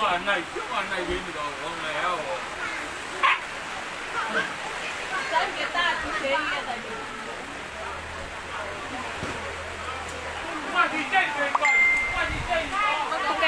ก็อันไหนเที่ยวอันไหนเย็นดอกของแล้วมาที่เจ๊เป็นก่อนมาที่เจ๊ก่อนโอเค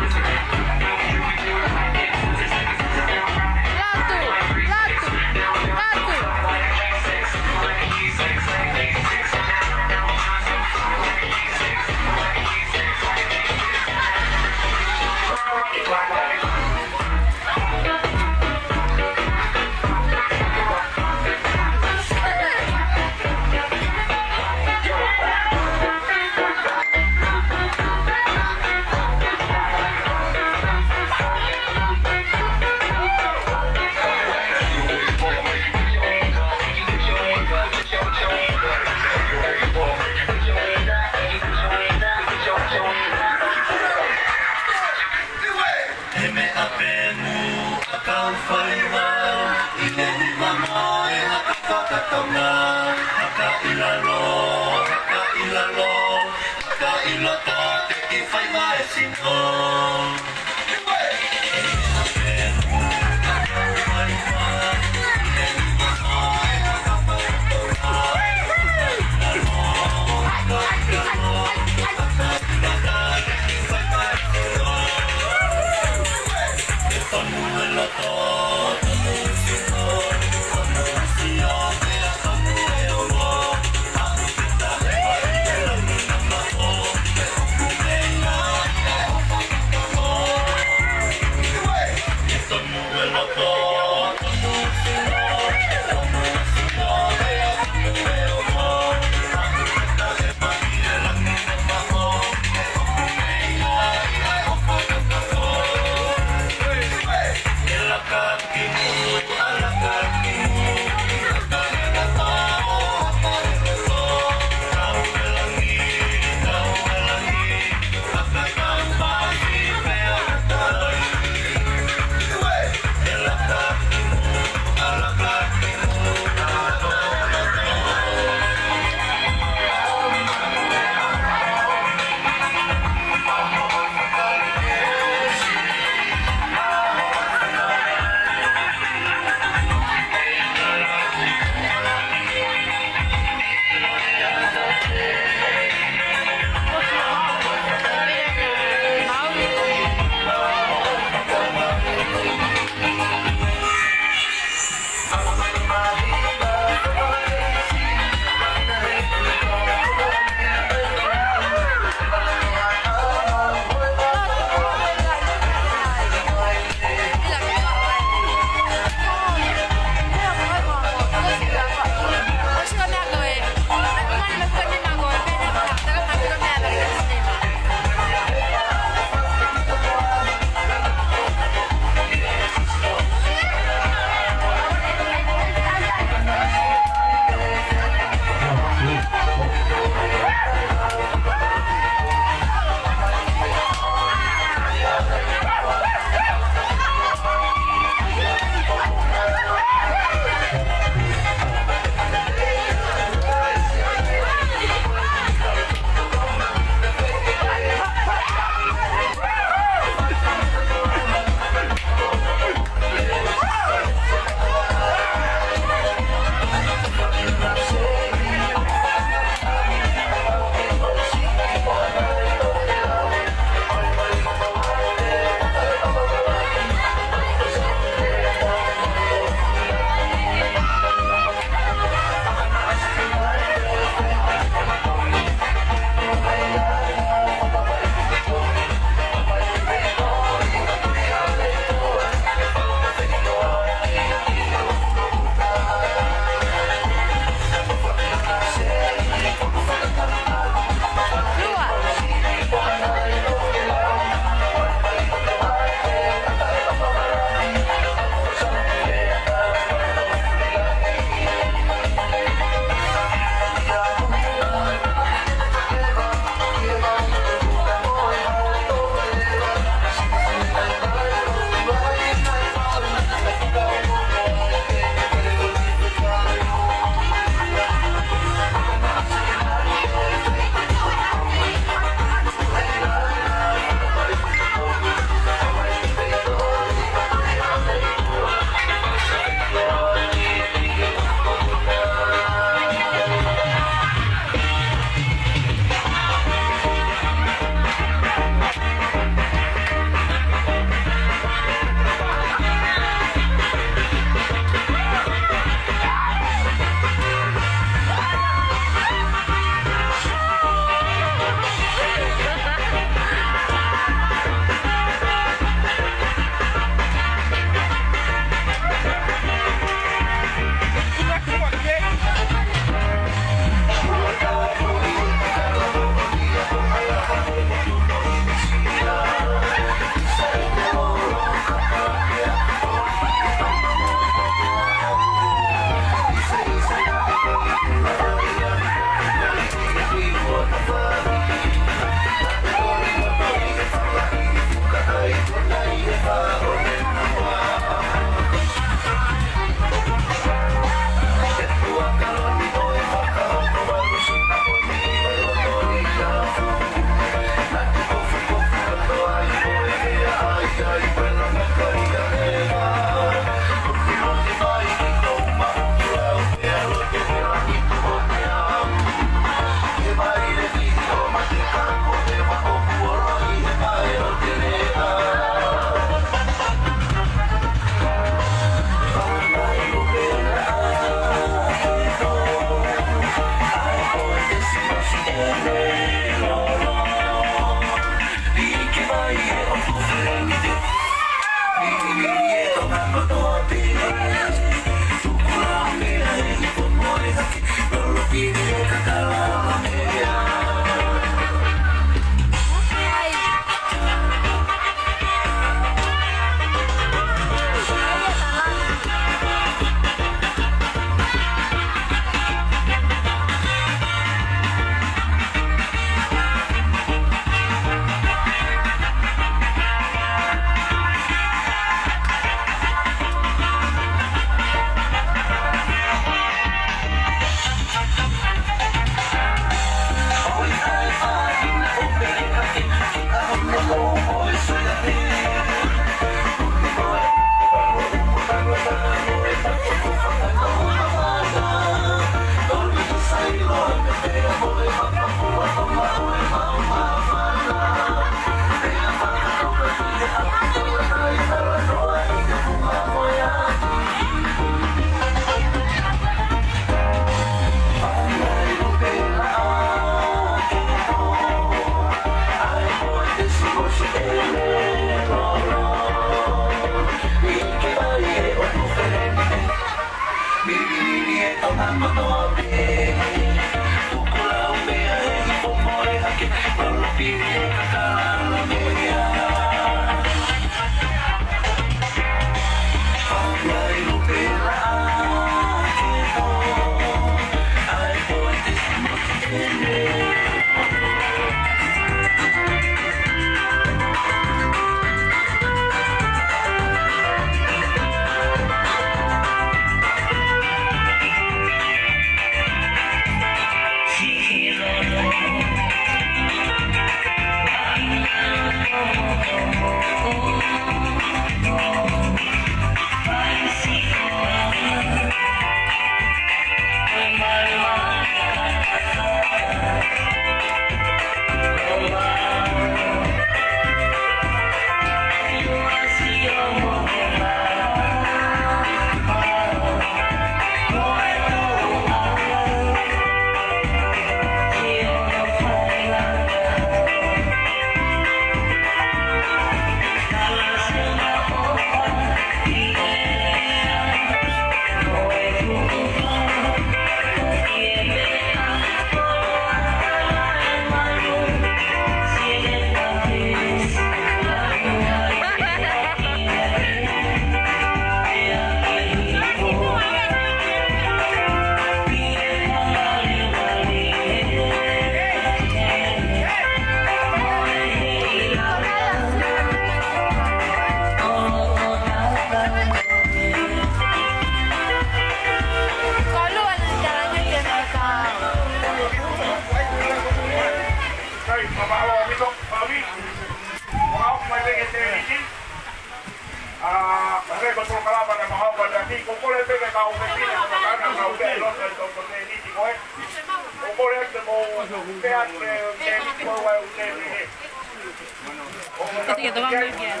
Así que toma muy bien.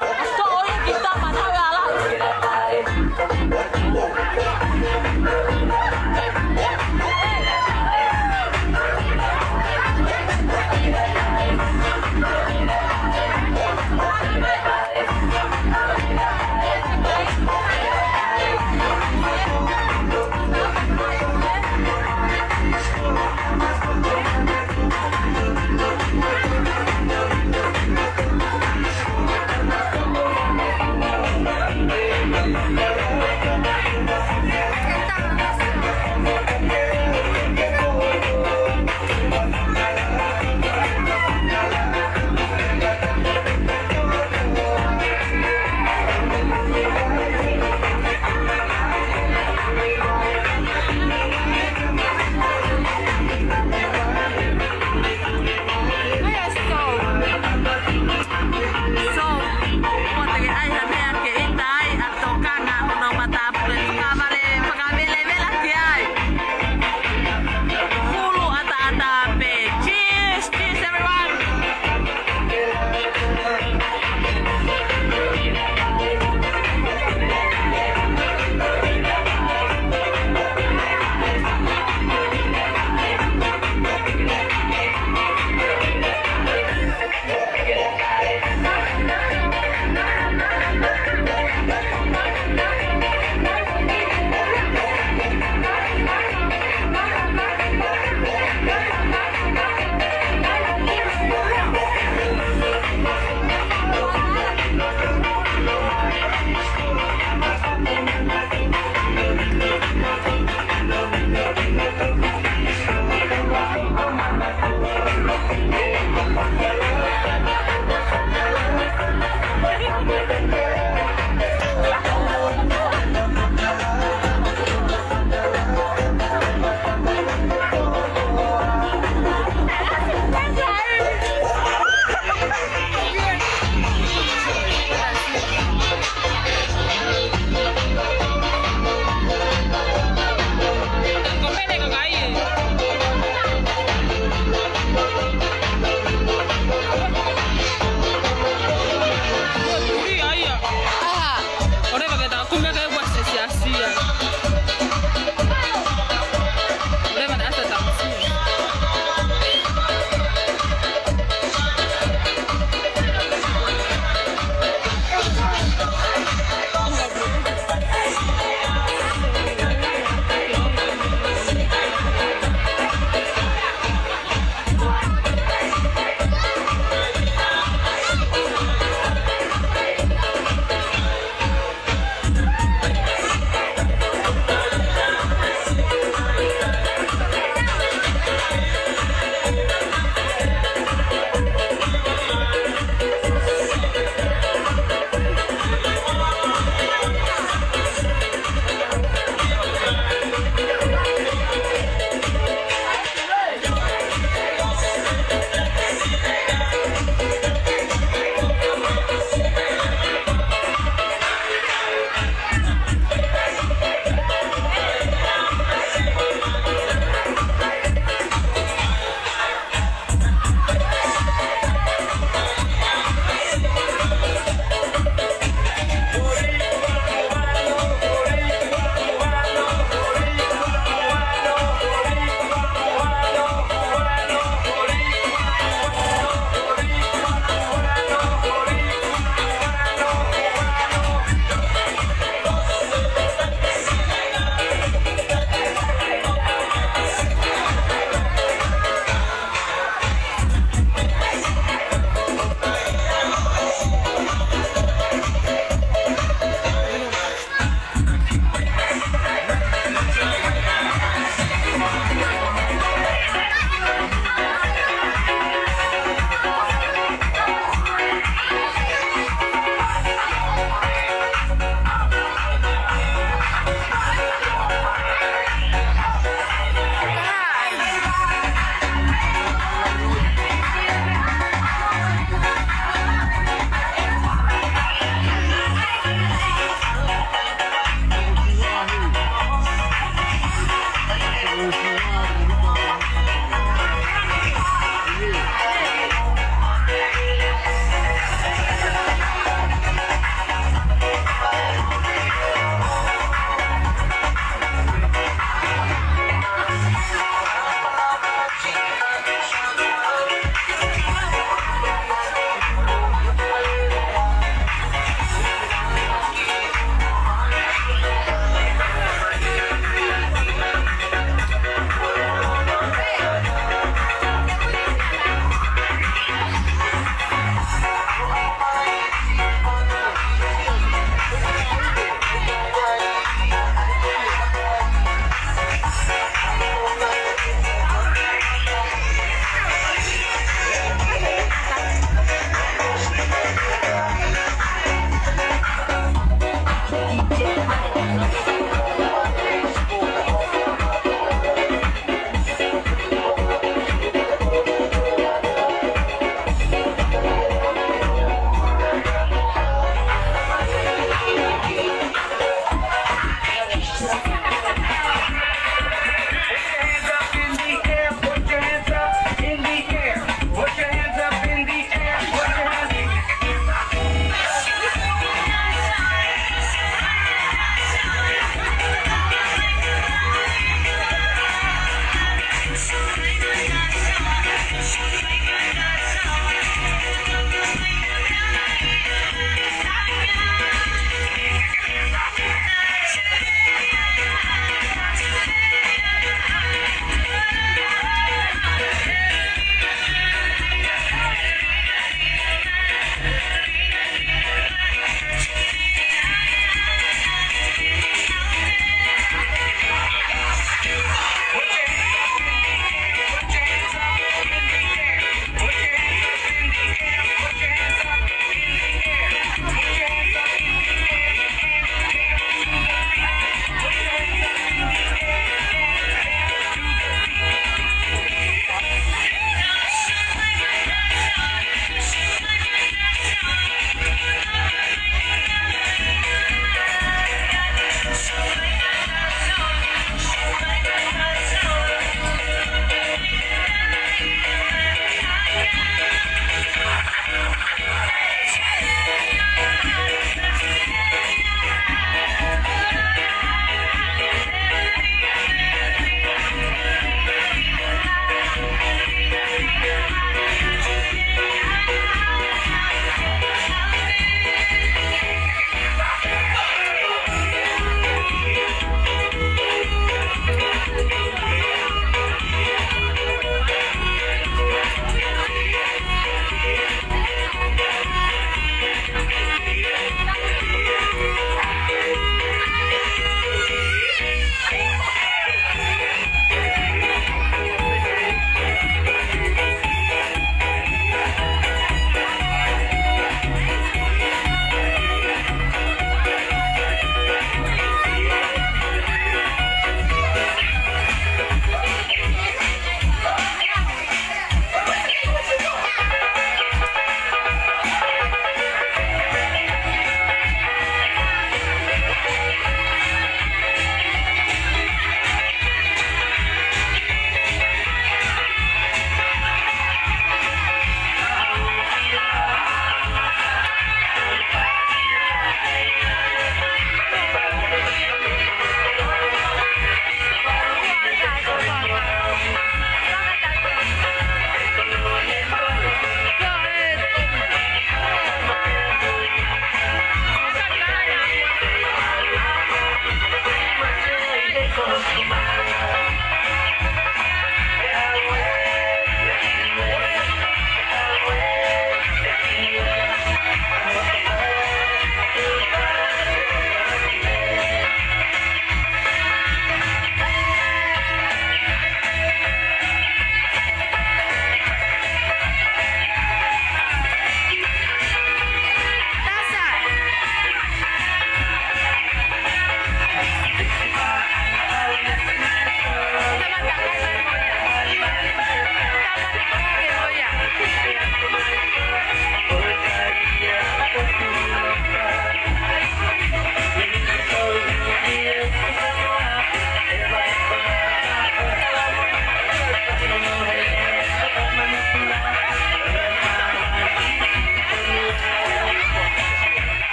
Gusto ko yung kita managala.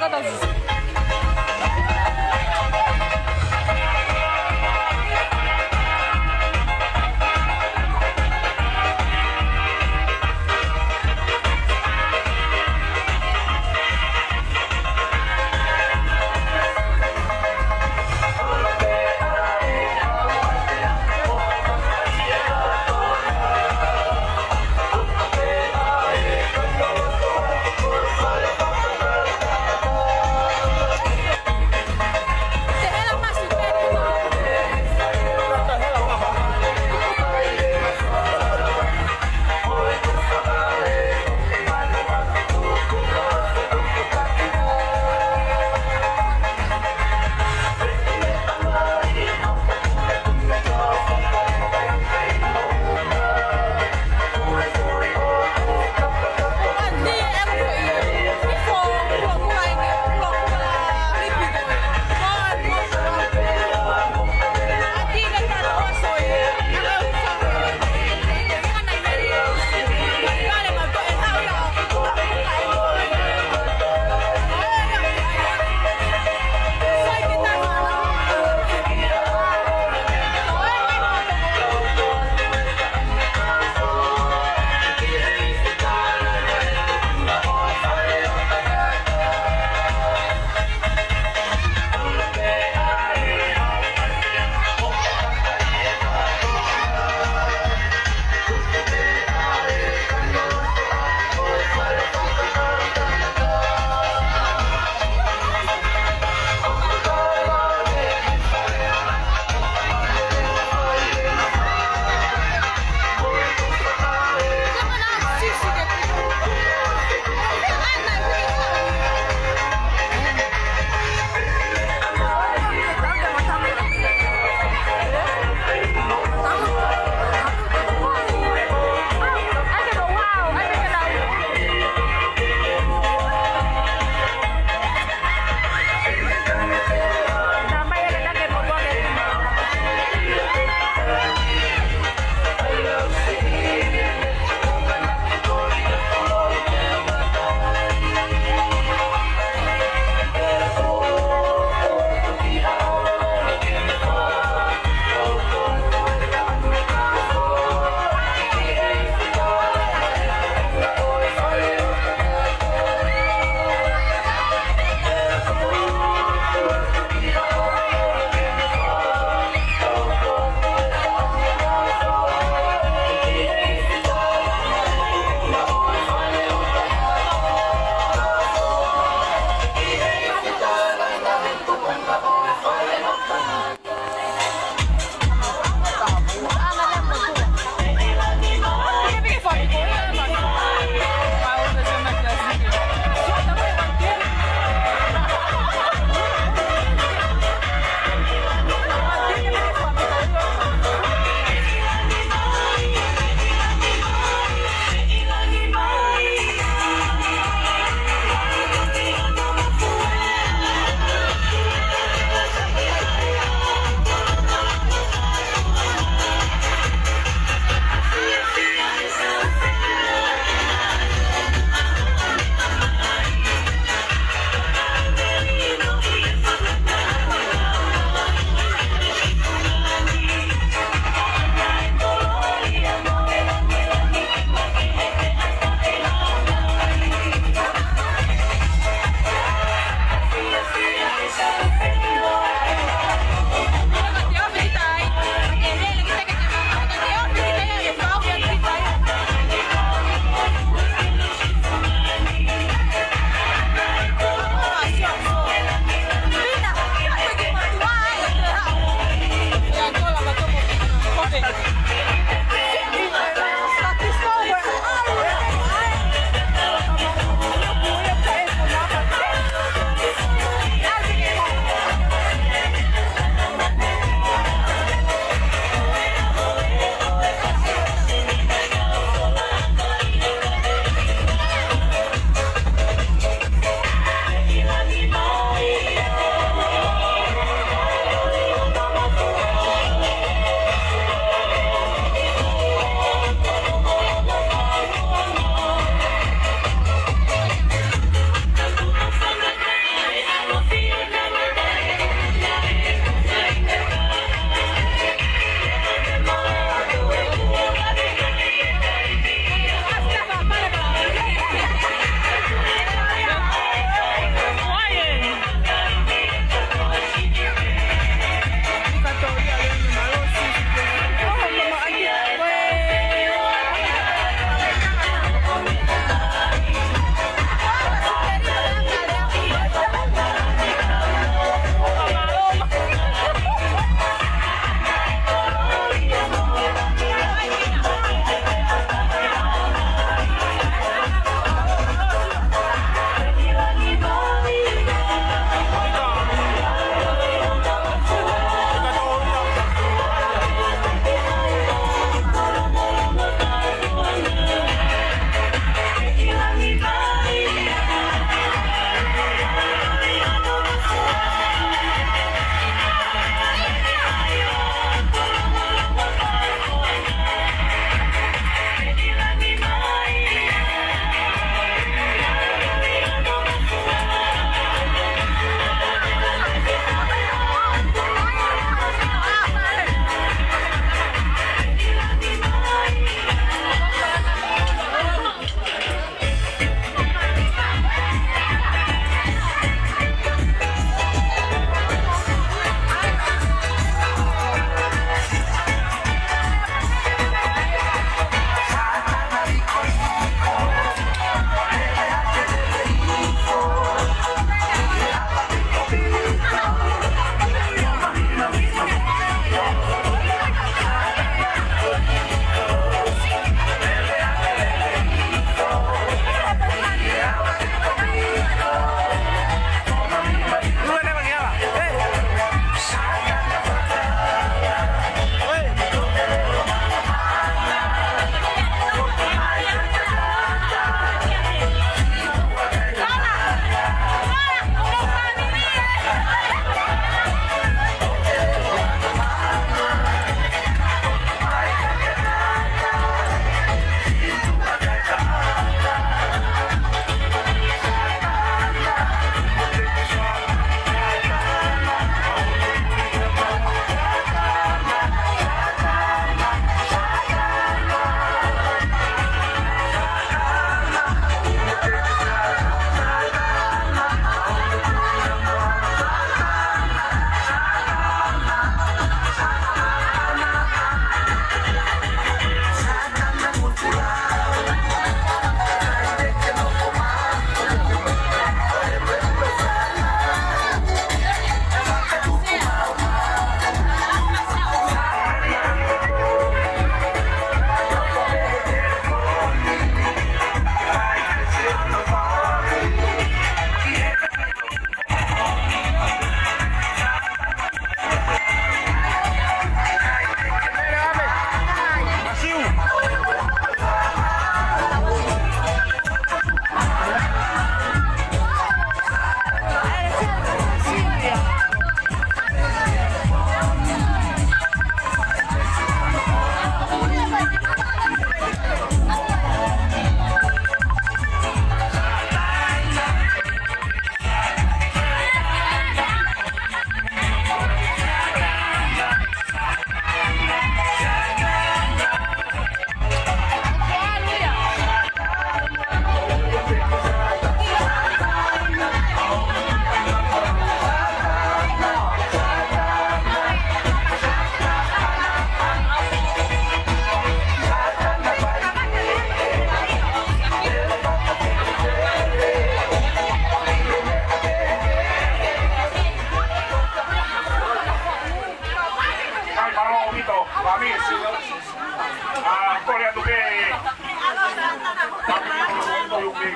갖다 주세요.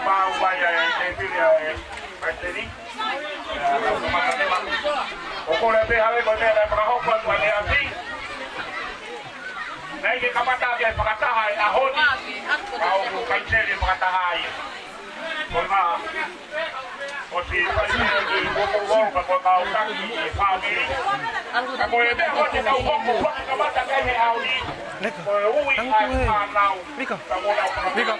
mau vaya e filia e pateni. O kore pe hale ko te para hokwa tu ane ati. Nei ke kamata ke pakataha e ahoni. Au ku kaitseri pakataha e. Kona o si paisere ki koko wolka ko kau taki e pāmiri. Ko e te hote tau hoku hoki kamata kai he auni. Ko e ui ai whanau. Ta mona o kana pika.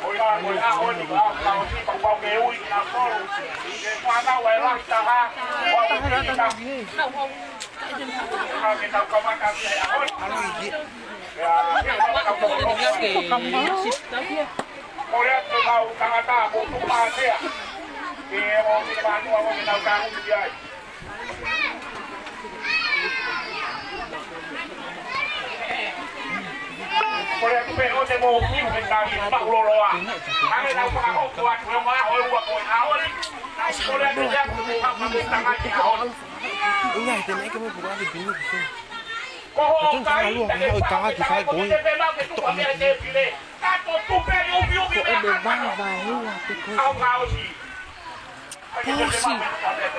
O ia ko e ahoni ko au kau si pakau ke ui ki a koru. E whanau e lahi taha. Wa u kita. Ka ke tau kamata ki he ahoni. Ora tu mau tangata mo tumasia. E mo ni manu mo ni tau kang dia. Ora tu pe o te mo ki me ta ni pa lo lo a. Ane tau pa o ko a ko ma o u ko a ora. Ora tu ya ku pa pa tanga ki a ora. Uy, tenés que me jugar de pino que son. Ko ho kai ta ke pa ki fa ko. Tato tu pe o viu viu. Au ngau si. Pusi.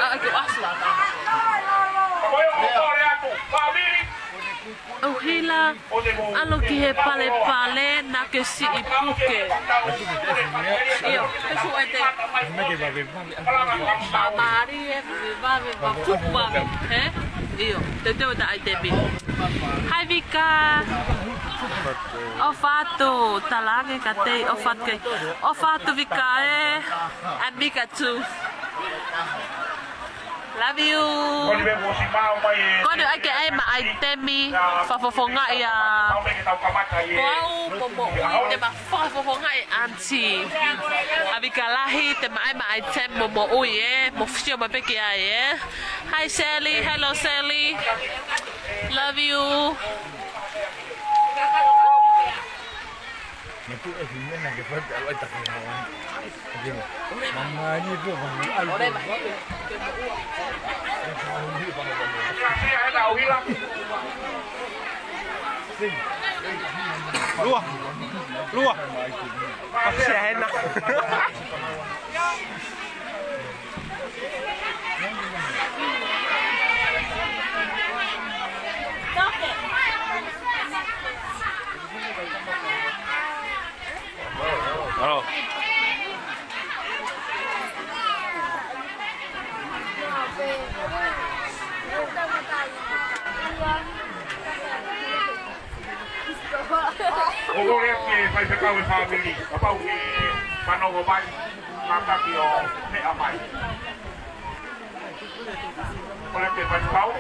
Aku asla. Koe o kore atu, pāmiri. Au hila. Alo ki he pale pale na ke si i puke. Iyo, kesu e te. Mamari e vave va kupa. He? Iyo, te teo ta ai te mi. Hai Vika. O fatu, talange katei, o fatke. O fatu Vika e. And Vika too. Love you. Kone me mosi mau mai e. Kone ai ke ai ma ai temi fafofonga ia. Kau me ke tau kamata e. Kau pomo te ma fafofonga e anti. Abika lahi te ma ai tem mo ui e. Mo fsio ma peke ai e. Hi Sally, hello Sally. Love you. Nanti akhirnya nak dapat awak tak kawan. Mama ni tu bang alu. Luah, luah. Apa enak? Halo. O kore ke pai pe kau e pāmiri. Kapau ke manogo mai. Mata ki o me a mai. Kore ke pai kau.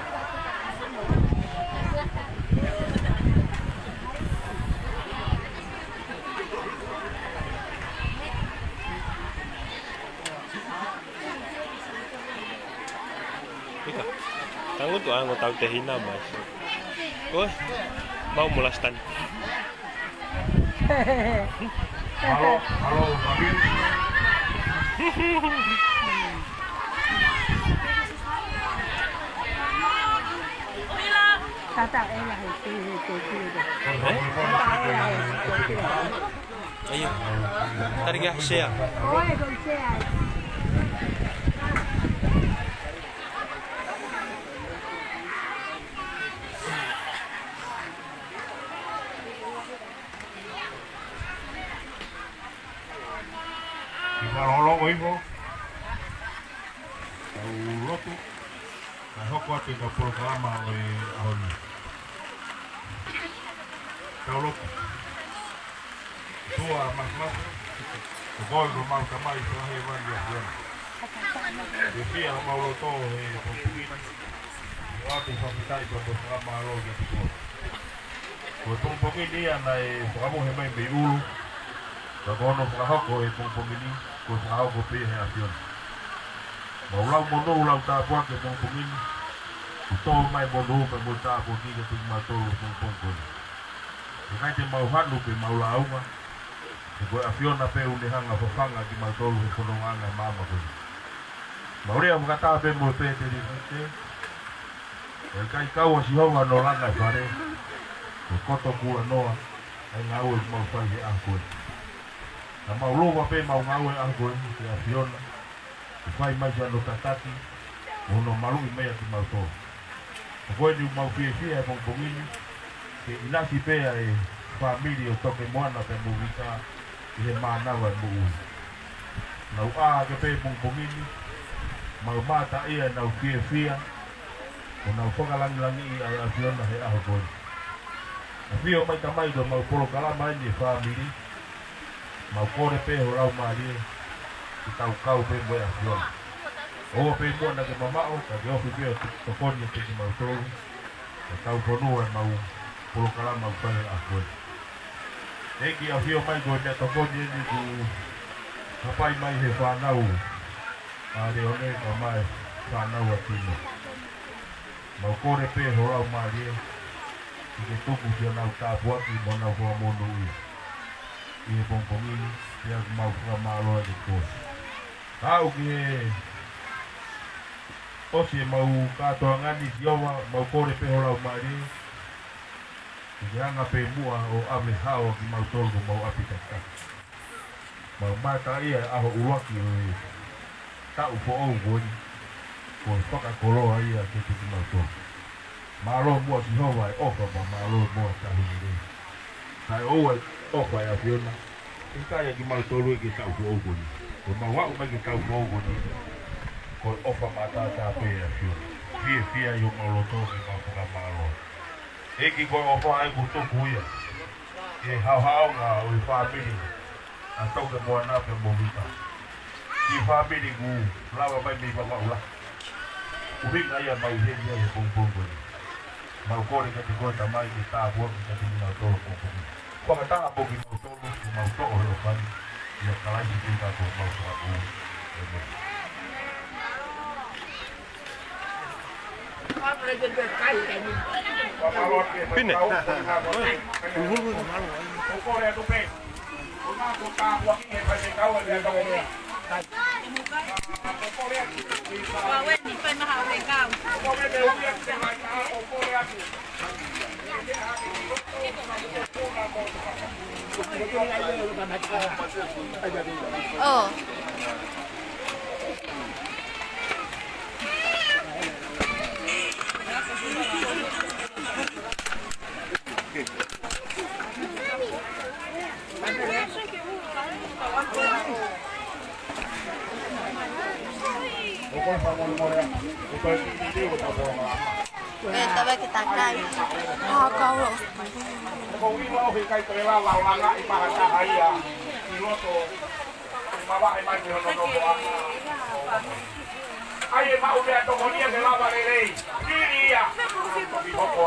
Mika, tango tu ang utang tehina mas. Oi, mau mulastan. Halo, halo, pāmiri. Tata em là hình từ Ayo, tadi gak share. Ôi, con xe à. Marolo oivo. Au lotu. Na hoko atu ka programa o e ahoni. Tau lotu. Tua mas. O gol do mau kamai so he vandi a hiena. E fia mau loto e pompuina. O atu fa mitai ko programa lo ke tuko. Ko pompuina na e programa he mai be ulu. Ka kono programa e pompuina. Ko sao ko pe he afion. Mau lau mono lau ta kwa ke mo kumin. To mai mono pe mo ta ko ni ke ma to ko ko. Kai te mau hanu pe mau lau ma. Ko afion na pe une hanga fo fanga ki ma to ko no anga mama ko. Mau ria mo kata pe mo pe te ni te. El kai kau si ho no langa fare. Ko to ku no ai ngau mo fa ye a ko. Na maulova pe maungau e aho koe te a Fiona. Te whai mai sa no tataki. Ono marui mea ki mauto. O koe ni mau fie fie e pongpongini. Ke inasi pea e famili o toke moana pe muvika. I he mānawa e muu. Nau a ke pe pongpongini. Mau mata ia nau fie fie. O nau whakalangilangi i ai a Fiona he aho koe. A fio mai tamai do mau polo kalama ni e famili. Mau kore pe ho rau marie. I tau kau pe moe a Fiona. Oa pe mua na ke mamao, ka ke ofi pia tokoni te ki mau tolu. E tau ponua e mau polo kalama u pare a koe. Eki a fio mai koe mea tokoni e ni ku hapai mai he whanau. A re one ka mai whanau a tino. Mau kore pe ho rau marie. I ke tuku si anau tāpuaki mo nau hoa mono ui. I he pongpongini, pia mau whakamaro e te koe. Tau ki he osi e mau katoa ngani si owa, mau kore pe horau maari. I ke anga pe mua o ave hao ki mau tolgo mau apitaka. Mau mata ia aho uwaki o e tau po ou goni. Ko e whakakoroa ia ke te ki mau tolgo. Maaro mua si hoa e ofa ma maaro mua tahi ni rei. Tai oua e ofa e a Fiona. I kaya ki mau tolgo e ke tau po ou goni. Ko mau wau mai ke tau po ou goni. Ko ofa matata pe a Fiona. Fie yo mauloto me maupuka malo. Eki ko ofa ai ku toku ia. E hau nga o i whamiri. A tauke moa na pe movita. Ki whamiri ku lawa mai mei maula. Uhinga ia mau heni ia e pongpongo. Mau kore ka te koe tamai ki tā buaki ka te minau tolo pongpongo. Waka tā poki mau tolo ku mau toko reo kani. Ia kalai ki tika ko mau toko uu. Pinne. Esta vez que está acá. Ah, cabrón. Kung ilo hi kay trela lawanga ipahata haya. Iloto mabahay man yo no no. Ay ma ube to gonia de lava lei. Diria. Biboko.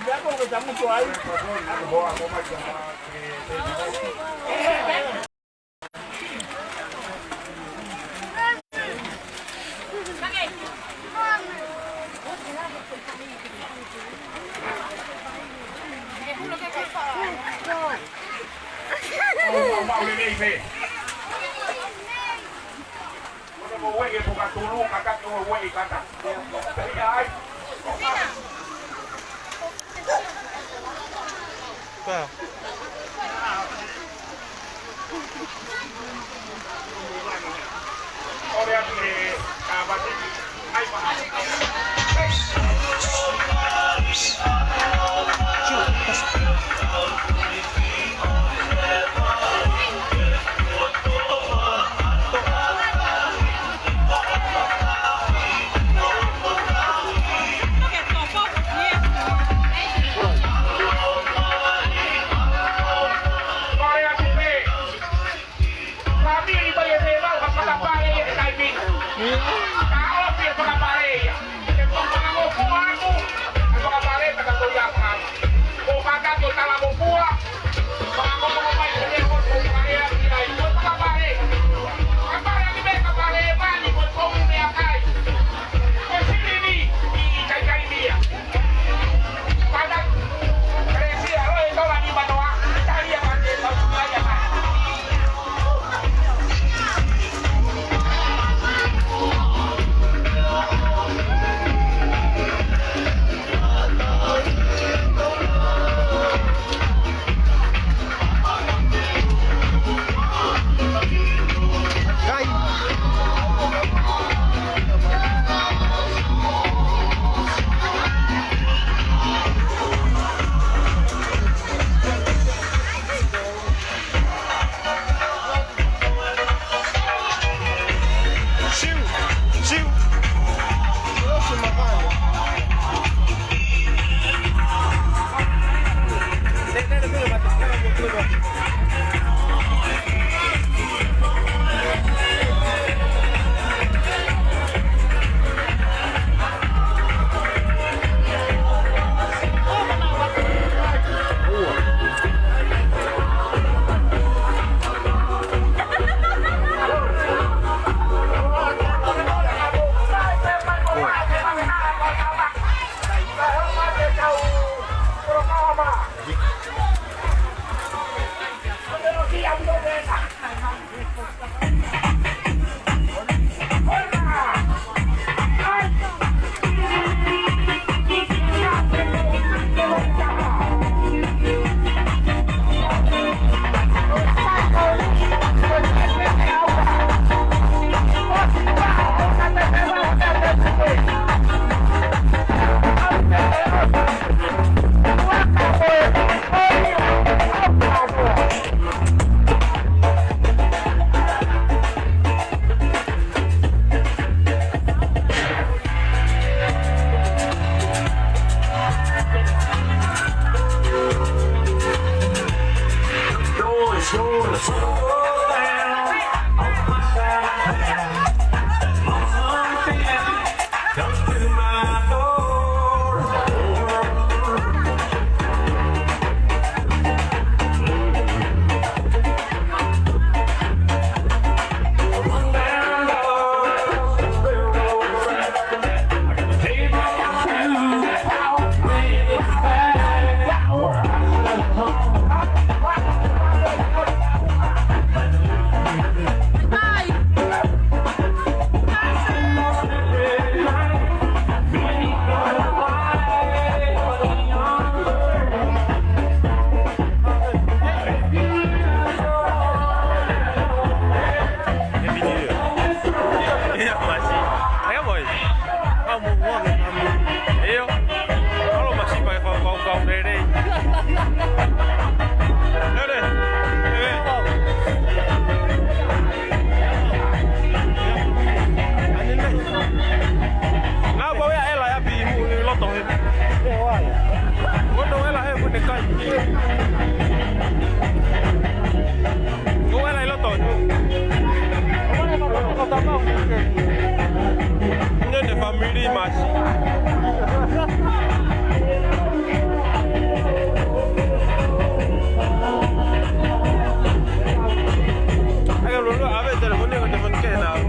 Ya como que está mucho ahí. Kung ano ilo to? Ini ada family mas. Ayo dulu, apa teleponnya ke teman kenal?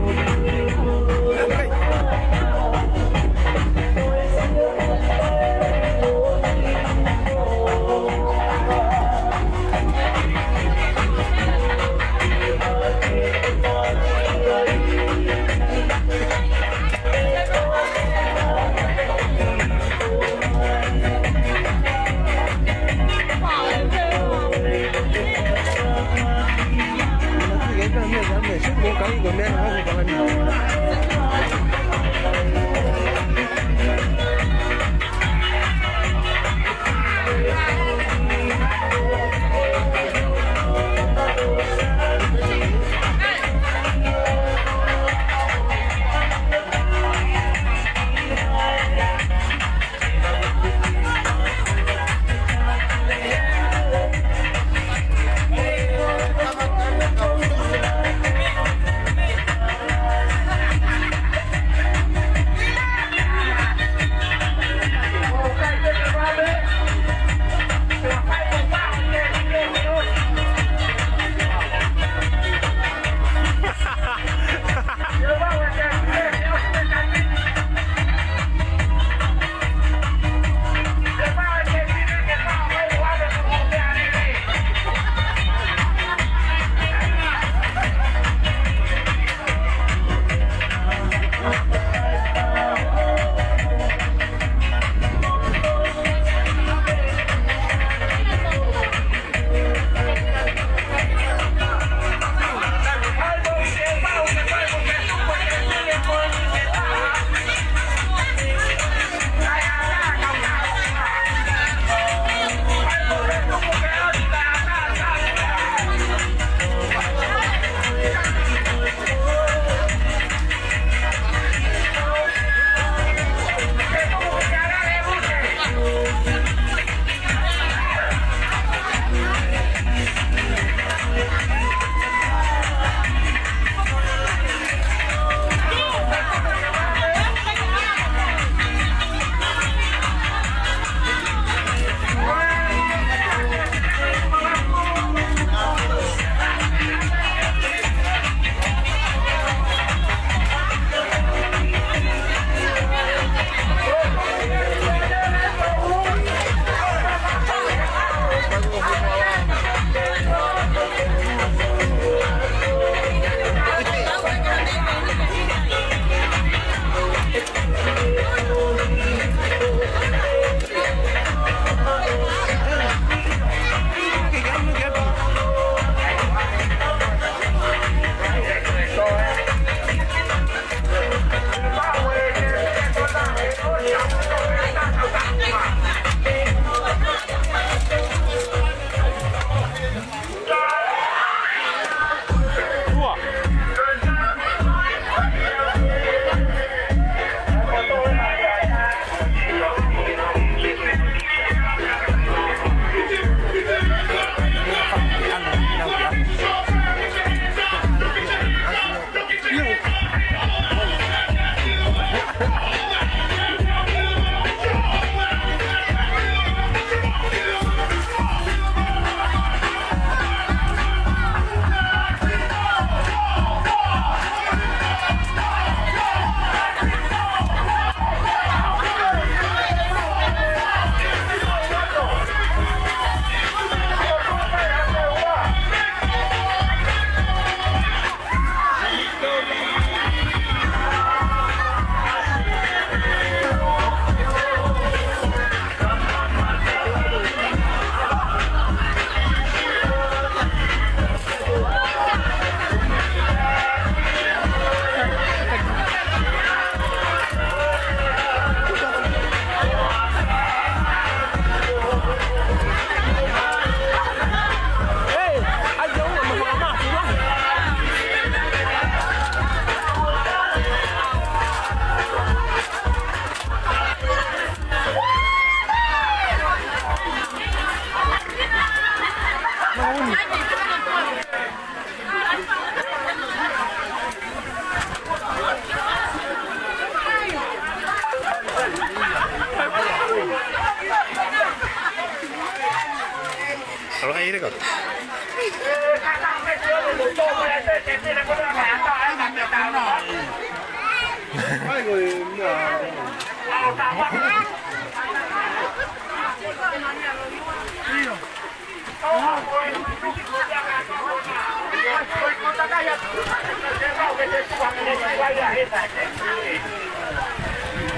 Kalau kayak ini kok.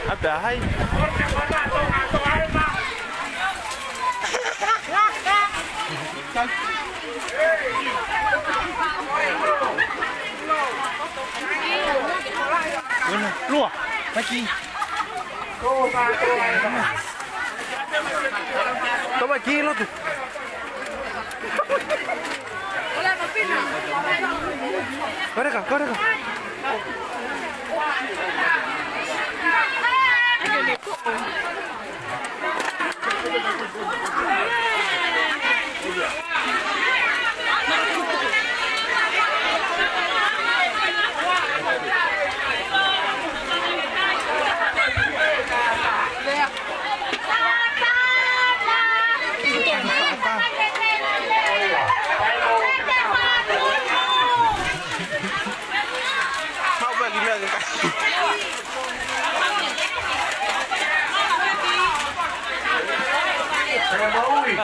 Ada hai. Bueno, lua, aquí. Toma aquí, loco. Corre acá, corre acá.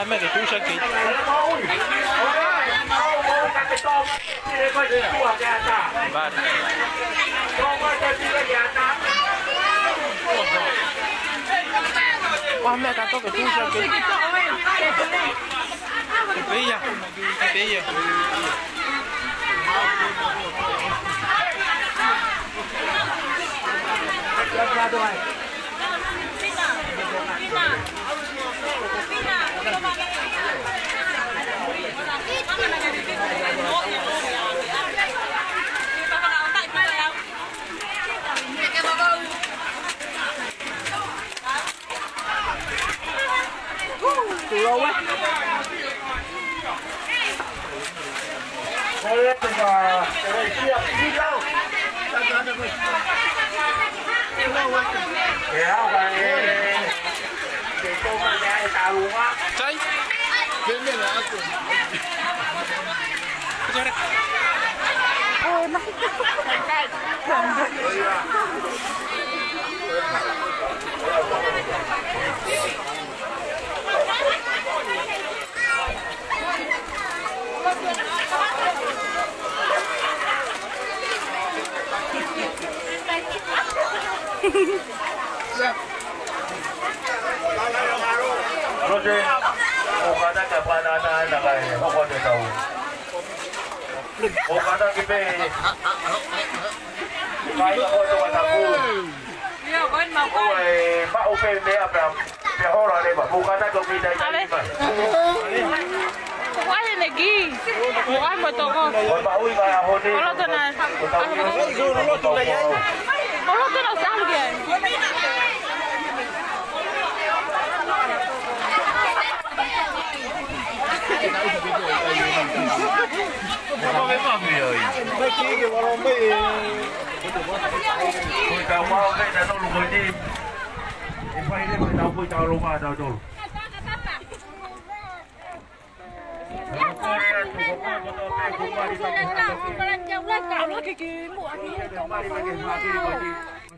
Mấy cái chú sơn kỹ. Vâng. Wow, mẹ cá có cái chú sơn kỹ. Tí nha, tí nha. Lâu quá. Chay. Roger, Okada ka banana na kay Okada daw. Okada kibe. Kaya ko to ako. Yo, con màu con. Ôi, ba open de abram. Pe hora de ba. Okada ko mi dai. Quá lên này kì. Quá một tổ con. Ôi ba ui ba ho đi. Có lót này. Có lót nào sao kìa. Không biết mà gì rồi. Mấy kia kìa mà mấy. Ôi tao mau cái tao lùi rồi đi. Em phải đi mà tao tao lùi mà tao rồi.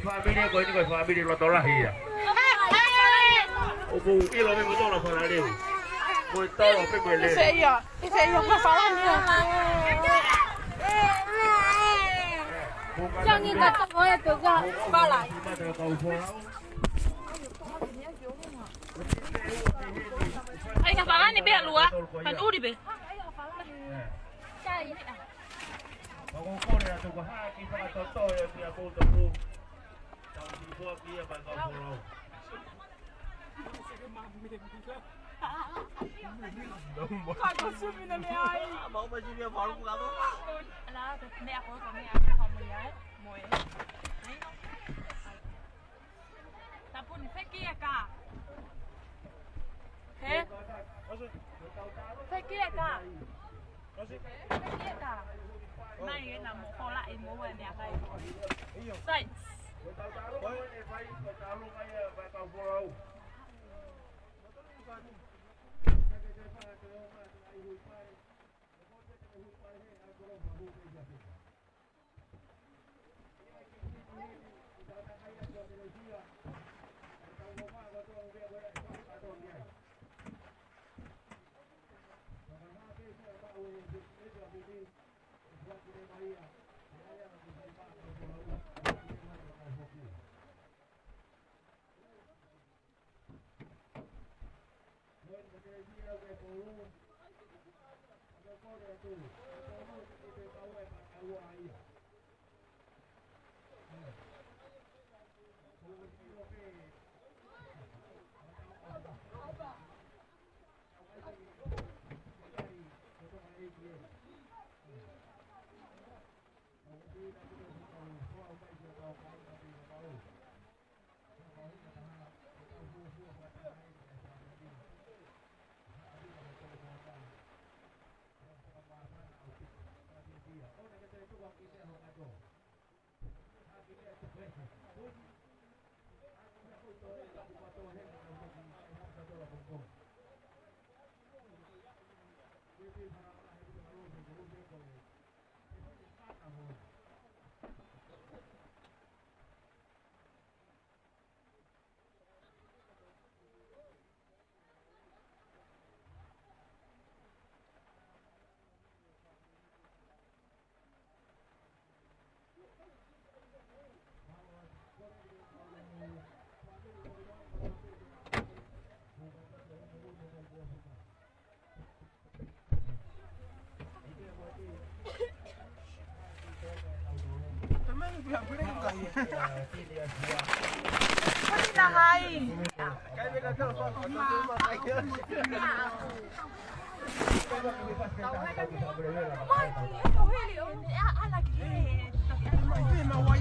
Family ko ini ko family lo tolah iya. Opo, ilo me mo tolah para leo. Mo tao pe mo le. Ese yo no fala ni. Cho như là tao nói được ra ba lại. Anh cả fala ni be lua. Pan uri be. Ako ko rin ato kahaki sa katoto ya siya ko to ko. Tao di ko kiya pa ka puro. Kago sumi na ni ai. Bảo mà chưa vào lúc nào đó. Là mẹ có mẹ không mình ấy. Mồi. Đấy không? Tapun phải kia cả. Thế? Phải kia cả. Này cái là một kho lại mua về nhà đây. Đây. Có đi là hay. Mai thì hết đồ hay liệu ăn là cái gì mà quay